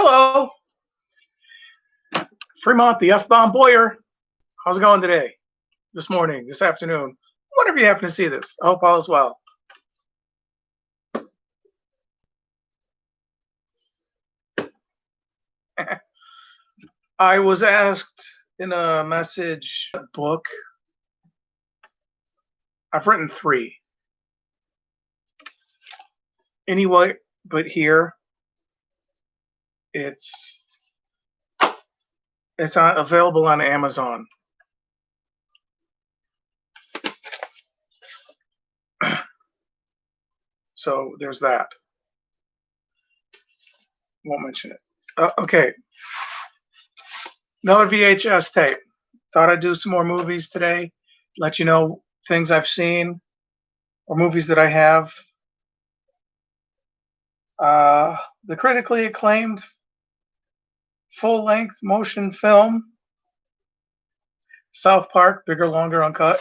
Hello, Fremont, the F-bomb Boyer. How's it going today? This morning, this afternoon, whenever you happen to see this. I hope all is well. I was asked in a message book. I've written 3. Anyway, but here it's available on Amazon. So there's that. Won't mention it. Okay. Another VHS tape. Thought I'd do some more movies today. Let you know things I've seen or movies that I have. The critically acclaimed full-length motion film, South Park, Bigger, Longer, Uncut.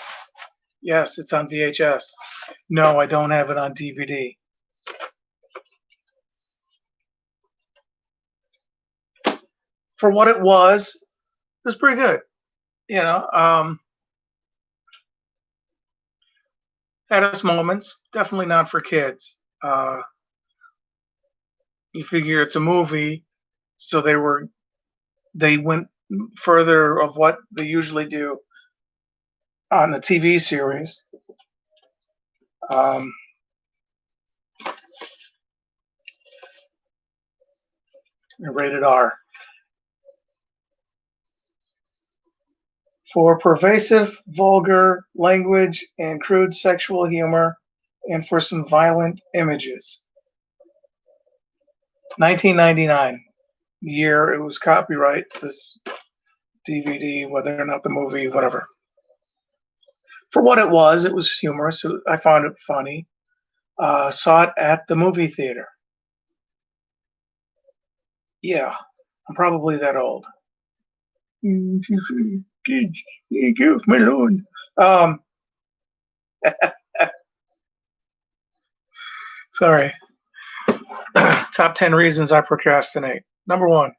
Yes, it's on VHS. No, I don't have it on DVD. For what it was pretty good. You know, had its moments. Definitely not for kids. You figure it's a movie, so they went further of what they usually do on the TV series. Rated R. For pervasive, vulgar language and crude sexual humor, and for some violent images. 1999, the year it was copyright, this DVD, whether or not the movie, whatever. For what it was humorous. I found it funny. Saw it at the movie theater. Yeah, I'm probably that old. Kids, get off my lawn. Sorry. Top 10 reasons I procrastinate. Number 1.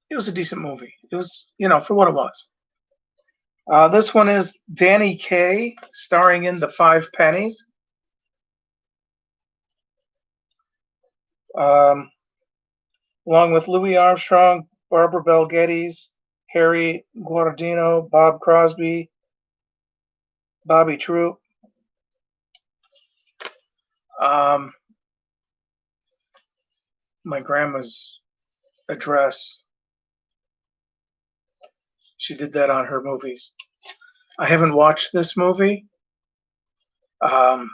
It was a decent movie. It was, for what it was. This one is Danny Kaye, starring in The Five Pennies. Along with Louis Armstrong, Barbara Bel Geddes, Harry Guardino, Bob Crosby, Bobby Troop. My grandma's address. She did that on her movies. I haven't watched this movie. But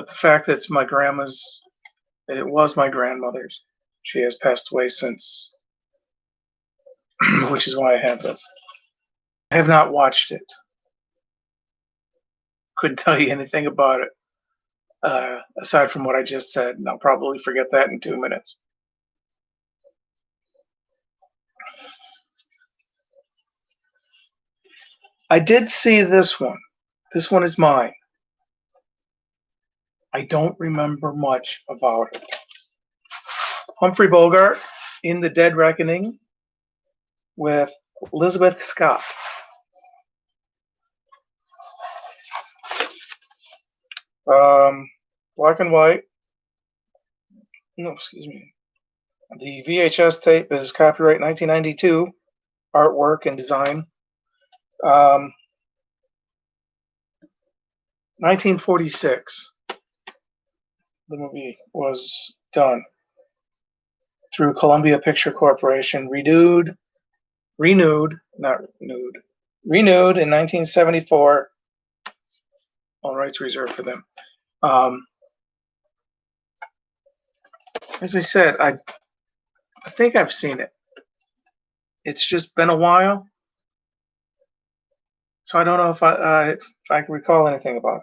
the fact that it was my grandmother's. She has passed away since, which is why I have this. I have not watched it. Couldn't tell you anything about it, aside from what I just said, and I'll probably forget that in 2 minutes. I did see this one. This one is mine. I don't remember much about it. Humphrey Bogart in The Dead Reckoning with Elizabeth Scott. Black and white. No, excuse me. The VHS tape is copyright 1992, artwork and design. 1946, the movie was done through Columbia Picture Corporation, renewed in 1974. All rights reserved for them. As I said, I think I've seen it. It's just been a while, so I don't know if I can recall anything about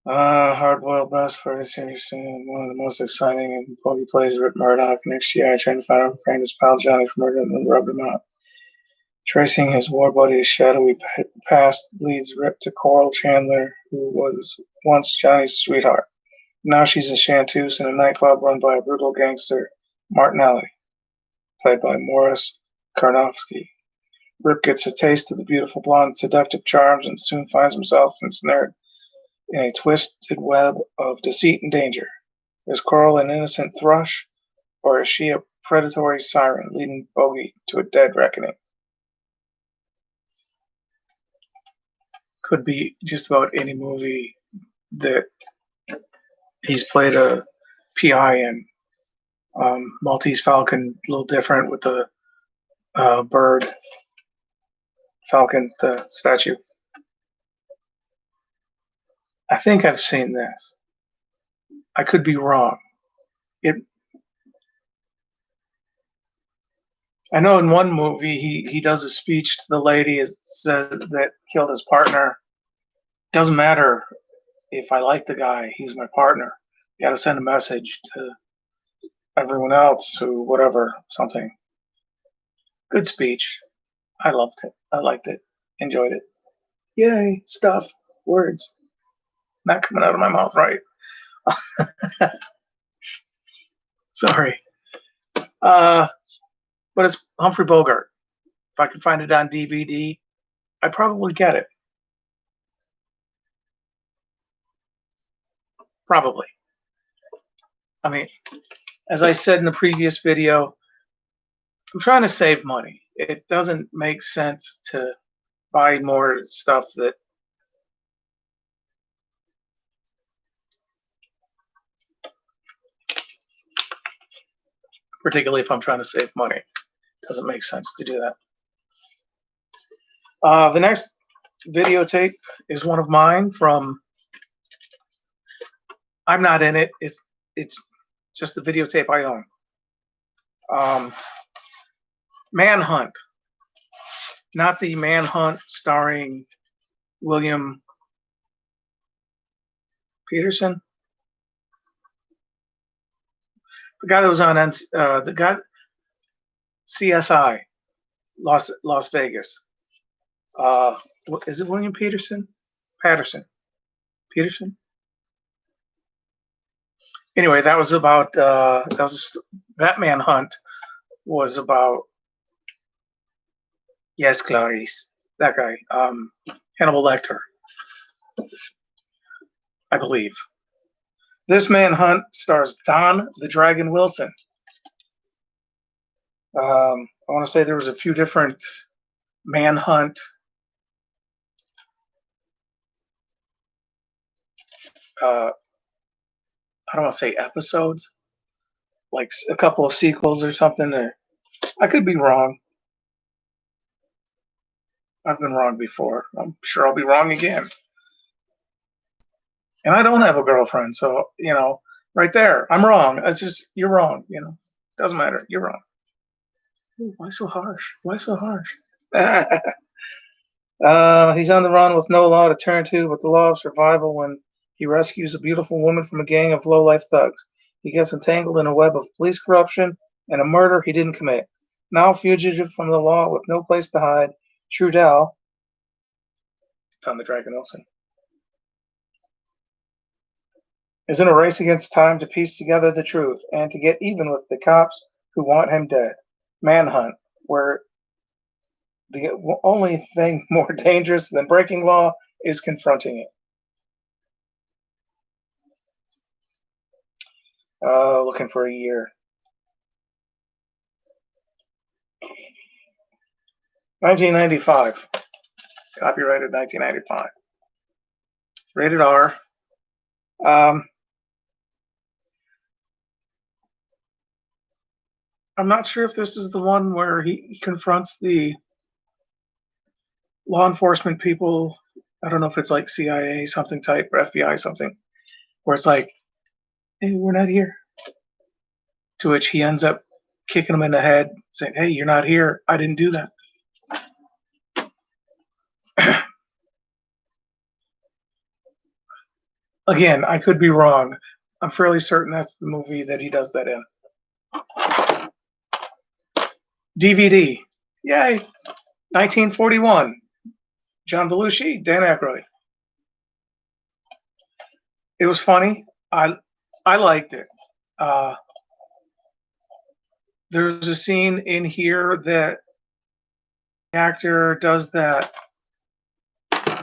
Hard-boiled best for one of the most exciting and Bogey plays Rip Murdoch and XGI trying to find out who framed his pal Johnny for murder and then rubbed him out. Tracing his war buddy's shadowy past leads Rip to Coral Chandler, who was once Johnny's sweetheart. Now she's a chanteuse in a nightclub run by a brutal gangster, Martinelli, played by Morris Karnofsky. Rip gets a taste of the beautiful blonde's seductive charms and soon finds himself ensnared in a twisted web of deceit and danger. Is Coral an innocent thrush, or is she a predatory siren leading Bogey to a dead reckoning? Could be just about any movie that he's played a PI in. Maltese Falcon, a little different with the bird falcon, the statue. I think I've seen this. I could be wrong. I know in one movie he does a speech to the lady that killed his partner. Doesn't matter if I like the guy, he's my partner. You got to send a message to everyone else who, whatever, something. Good speech. I loved it. I liked it. Enjoyed it. Yay, stuff, words. Not coming out of my mouth right. Sorry. But it's Humphrey Bogart. If I could find it on DVD, I'd probably get it. Probably. I mean, as I said in the previous video, I'm trying to save money. It doesn't make sense to buy more stuff that particularly if I'm trying to save money. It doesn't make sense to do that. The next videotape is one of mine from, I'm not in it. It's just the videotape I own. Manhunt. Not the Manhunt starring William Peterson. The guy that was on the guy CSI, Las Vegas. Is it William Peterson? Peterson. Anyway, that was about that Manhunt was about. Yes, Clarice, that guy, Hannibal Lecter, I believe. This Manhunt stars Don the Dragon Wilson. I want to say there was a few different Manhunt I don't want to say episodes, like a couple of sequels or something. I could be wrong. I've been wrong before. I'm sure I'll be wrong again. And I don't have a girlfriend, so right there, I'm wrong. It's just you're wrong. Doesn't matter. You're wrong. Ooh, why so harsh? Why so harsh? He's on the run with no law to turn to but the law of survival when he rescues a beautiful woman from a gang of low-life thugs. He gets entangled in a web of police corruption and a murder he didn't commit. Now fugitive from the law with no place to hide, Trudell, Tom the Dragon Wilson, is in a race against time to piece together the truth and to get even with the cops who want him dead. Manhunt, where the only thing more dangerous than breaking law is confronting it. Looking for a year. 1995. Copyrighted 1995. Rated R. I'm not sure if this is the one where he confronts the law enforcement people. I don't know if it's like CIA something type or FBI something, where it's like, hey, we're not here. To which he ends up kicking them in the head, saying, hey, you're not here. I didn't do that. Again, I could be wrong. I'm fairly certain that's the movie that he does that in. DVD. Yay. 1941. John Belushi, Dan Aykroyd. It was funny. I liked it. Uh, there's a scene in here that the actor does that,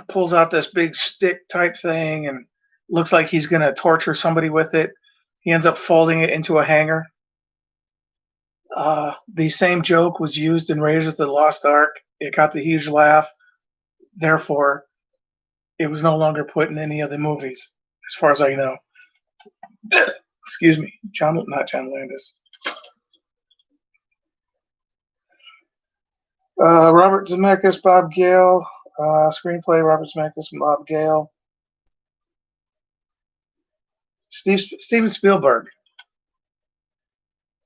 pulls out this big stick type thing and looks like he's going to torture somebody with it. He ends up folding it into a hanger. The same joke was used in Raiders of the Lost Ark. It got the huge laugh. Therefore, it was no longer put in any of the movies, as far as I know. Excuse me, not John Landis. Robert Zemeckis, Bob Gale. Screenplay: Robert Zemeckis and Bob Gale. Steven Spielberg.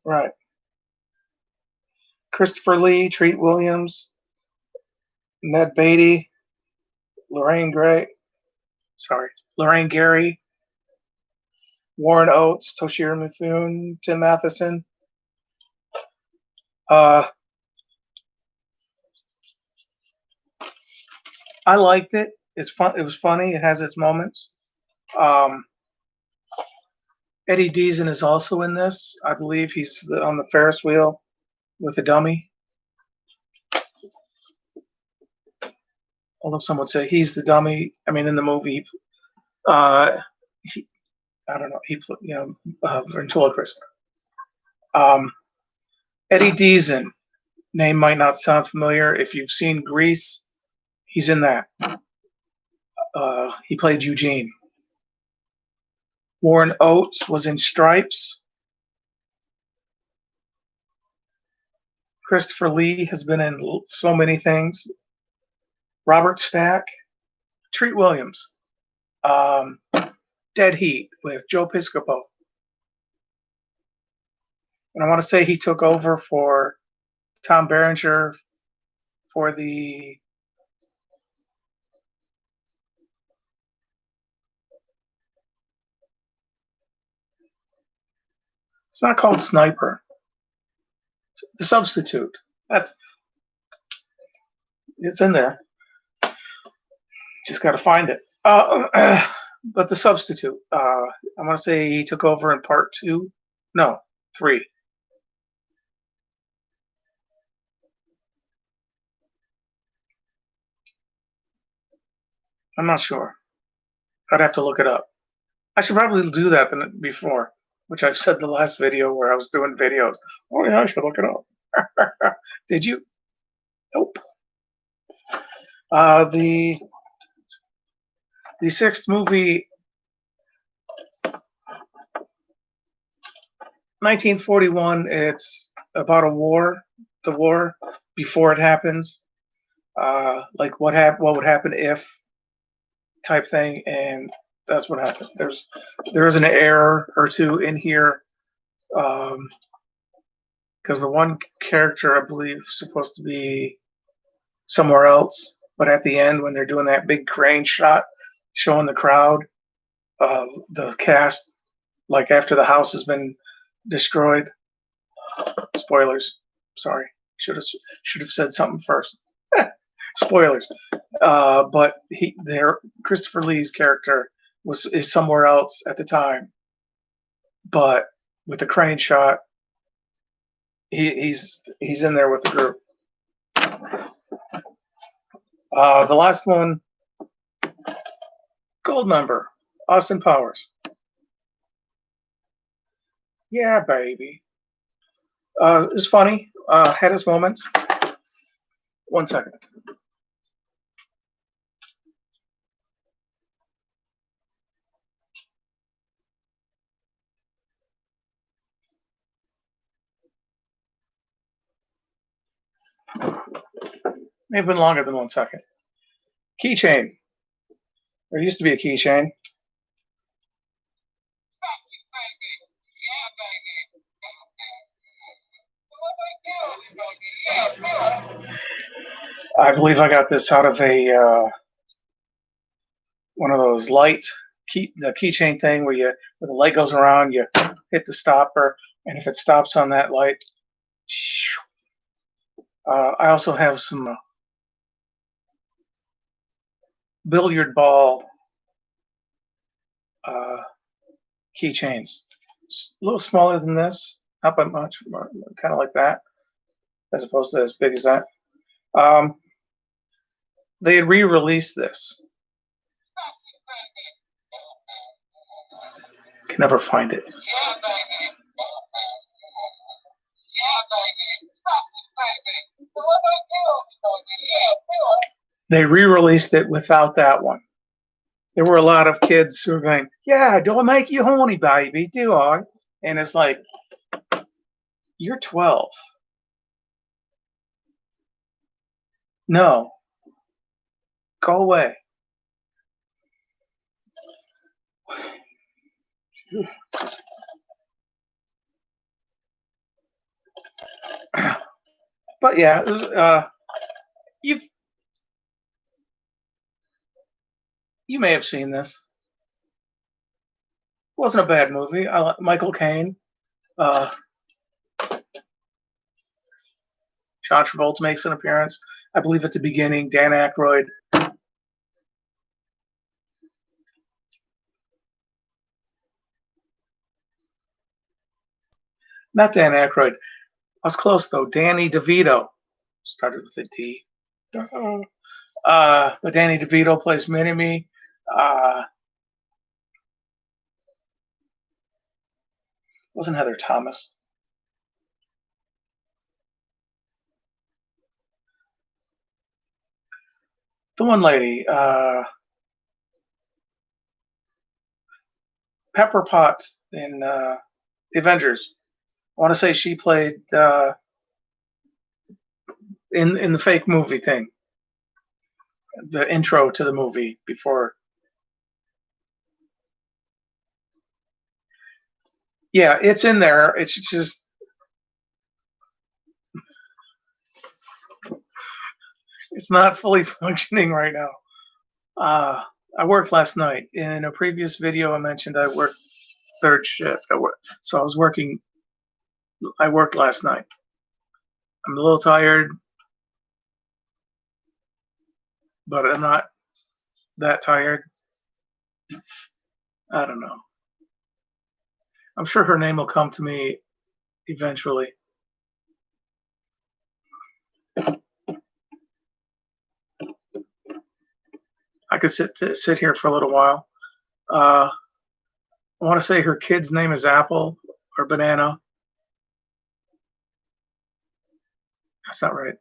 Right. Christopher Lee, Treat Williams, Ned Beatty, Lorraine Gary, Warren Oates, Toshiro Mifune, Tim Matheson. I liked it. It's fun. It was funny. It has its moments. Eddie Deezen is also in this. I believe he's on the Ferris wheel with a dummy. Although some would say he's the dummy. I mean, in the movie, I don't know. He, ventriloquist. Eddie Deezen, name might not sound familiar. If you've seen Grease, he's in that. He played Eugene. Warren Oates was in Stripes. Christopher Lee has been in so many things. Robert Stack, Treat Williams, Dead Heat with Joe Piscopo. And I want to say he took over for Tom Berenger for the it's not called Sniper. The Substitute. It's in there. Just got to find it. But The Substitute. I want to say he took over in part 2. No, 3. I'm not sure. I'd have to look it up. I should probably do that before, which I've said the last video where I was doing videos. Oh yeah, I should look it up. Did you? Nope. The sixth movie, 1941. It's about a war, the war before it happens, like what would happen if type thing, and that's what happened. There is an error or two in here, because the one character I believe is supposed to be somewhere else, but at the end when they're doing that big crane shot showing the crowd, the cast, like after the house has been destroyed. Spoilers. Sorry, should have said something first. Spoilers. But Christopher Lee's character is somewhere else at the time, but with the crane shot, he's in there with the group. The last one, Goldmember, Austin Powers. Yeah, baby. It's funny. Had its moments. 1 second. May have been longer than 1 second. Keychain. There used to be a keychain. I believe I got this out of one of those light the keychain thing where the light goes around, you hit the stopper, and if it stops on that light, I also have some billiard ball uh, keychains, a little smaller than this, not by much, kind of like that, as opposed to as big as that. Um, they had re-released this. Can never find it. They re-released it without that one. There were a lot of kids who were going, "Yeah, do I make you horny, baby? Do I?" And it's like, you're 12. No, go away. But yeah, it was, you've you may have seen this. It wasn't a bad movie. Michael Caine, uh, John Travolta makes an appearance. I believe at the beginning, Dan Aykroyd. Not Dan Aykroyd. I was close though. Danny DeVito started with a D. But Danny DeVito plays Mini-Me. Uh, wasn't Heather Thomas. The one lady, Pepper Potts in The Avengers. I want to say she played in the fake movie thing, the intro to the movie before. Yeah, it's in there. It's just it's not fully functioning right now. I worked last night. In a previous video, I mentioned I worked third shift. So I was working. I worked last night. I'm a little tired, but I'm not that tired. I don't know. I'm sure her name will come to me eventually. I could sit here for a little while. I want to say her kid's name is Apple or Banana. That's not right.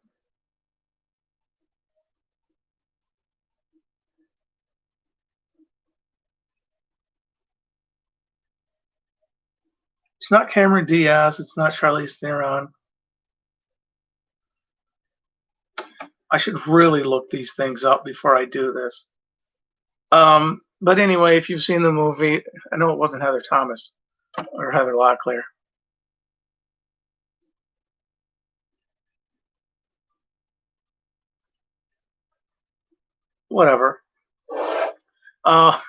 It's not Cameron Diaz. It's not Charlize Theron. I should really look these things up before I do this. But anyway, if you've seen the movie, I know it wasn't Heather Thomas or Heather Locklear. Whatever. Uh,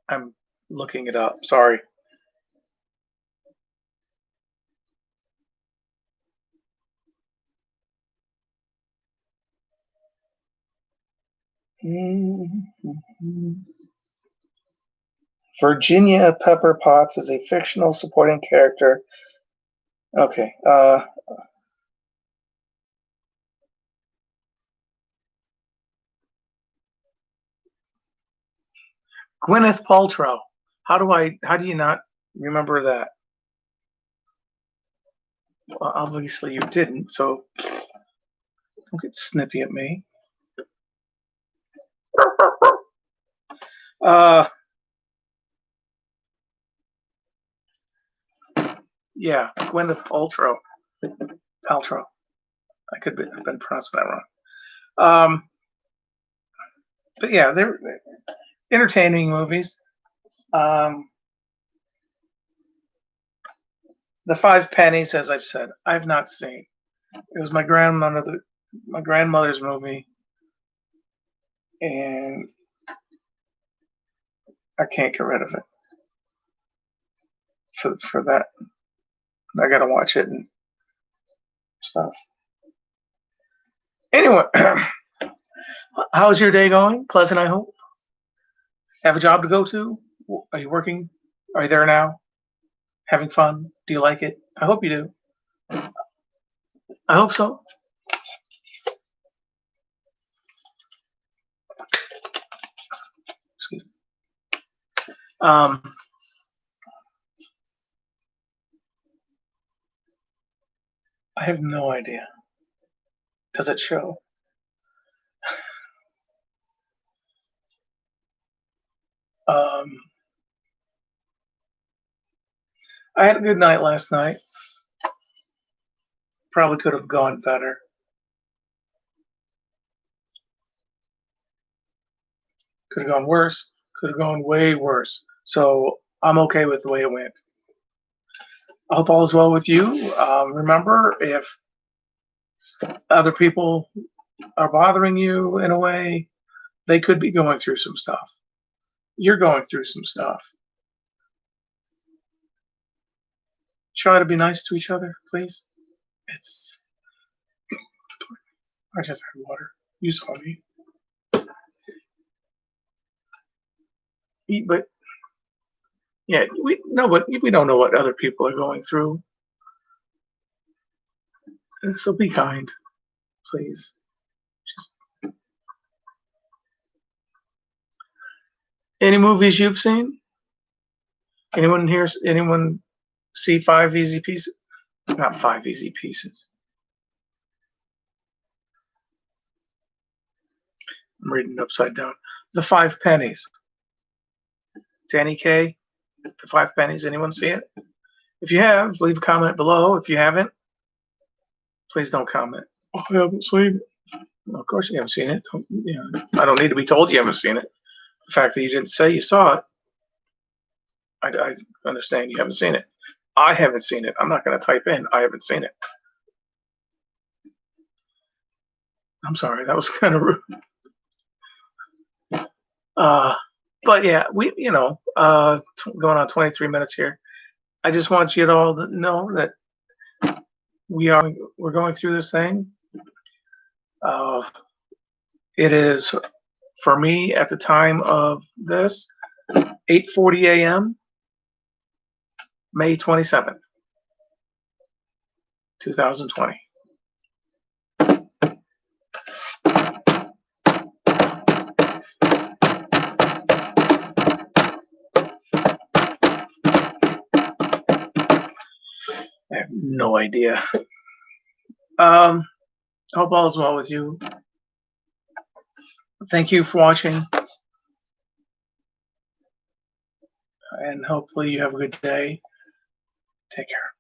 I'm looking it up. Sorry. Virginia Pepper Potts is a fictional supporting character. Okay. Gwyneth Paltrow. How do you not remember that? Well, obviously you didn't, so don't get snippy at me. Uh, yeah, Gwyneth Paltrow. Paltrow. I could have been pronouncing that wrong. Um, but yeah, they're entertaining movies. Um, the Five Pennies, as I've said, I've not seen. It was my grandmother's movie, and I can't get rid of it for that. I gotta watch it and stuff. Anyway, how's your day going? Pleasant, I hope. Have a job to go to? Are you working? Are you there now? Having fun? Do you like it? I hope you do. I hope so. Excuse me. Um, I have no idea. Does it show? Um, I had a good night last night. Probably could have gone better. Could have gone worse. Could have gone way worse. So I'm okay with the way it went. I hope all is well with you. Remember, if other people are bothering you in a way, they could be going through some stuff. You're going through some stuff. Try to be nice to each other, please. It's. I just had water. You saw me. But yeah, we no, but we don't know what other people are going through. So be kind, please. Just any movies you've seen? Anyone here? Anyone see Five Easy Pieces? Not Five Easy Pieces. I'm reading it upside down. The Five Pennies. Danny Kaye. The Five Pennies. Anyone see it? If you have, leave a comment below. If you haven't, please don't comment. Oh, I haven't seen it. Well, of course you haven't seen it. I don't need to be told you haven't seen it. The fact that you didn't say you saw it, I understand you haven't seen it. I haven't seen it. I'm not going to type in, I haven't seen it. I'm sorry, that was kind of rude. But yeah, going on 23 minutes here. I just want you to all to know that we're going through this thing. It is for me at the time of this 8:40 a.m. May 27th, 2020. I have no idea. I hope all is well with you. Thank you for watching, and hopefully you have a good day. Take care.